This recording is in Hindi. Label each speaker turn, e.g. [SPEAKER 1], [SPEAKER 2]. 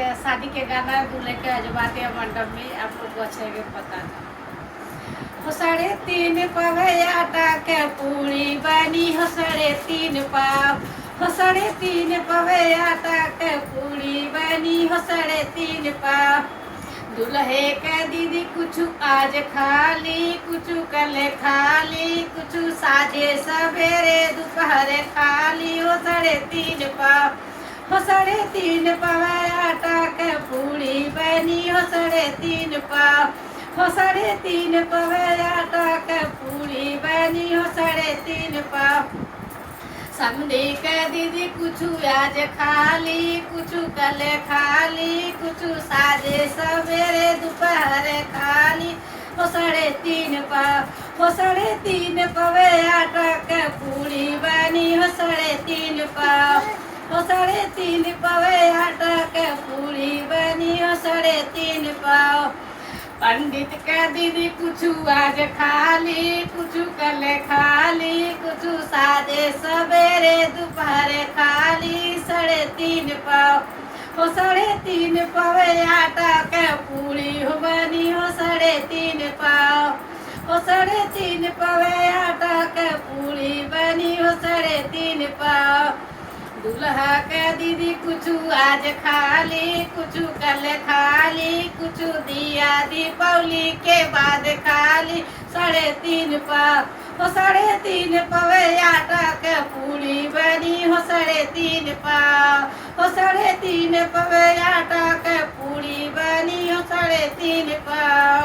[SPEAKER 1] के शादी के गाना दूल्हे के अजबाते मंडप में आप लोग को अच्छे के पता था। हो 3.5 पाव आटा के पूरी बनी हो 3.5 पाव। हो 3.5 पाव आटा के पूरी बनी हो 3.5 पाव। दूल्हे के दीदी कुछ आज खाली कुछ कल खाली कुछ साझे सवेरे दोपहर खाली हो 3.5 पाव। हो 3.5 पाव आटा के पूरी बनी हो 3.5 पाव। हो 3.5 पाव आटा के पूरी बनी हो 3.5 पाव। समधी के दीदी कुछ आज खाली कुछ कल खाली कुछ साझे सवेरे दोपहर खाली हो 3.5 पाव। हो 3.5 पाव आटा के पूरी बनी हो 3.5 पाव। हो 3.5 पाव आटा के पूरी बनी हो 3.5 पाव। पंडित के दीदी कुछ आज खाली कुछ कल खाली कुछ साझे सवेरे दोपहर खाली 3.5 पाव। हो 3.5 पाव आटा के पूरी हो बनी हो 3.5 पाव। हो 3.5 पाव आटा के पूरी बनी हो 3.5 पाव। दूल्हा के दीदी कुछ आज खाली कुछ कल खाली कुछ दिया दीपावली के बाद खाली 3.5 पाव। हो 3.5 पाव आटा के पूरी बनी हो 3.5 पाव। हो 3.5 पाव आटा के पूरी बनी हो 3.5 पाव।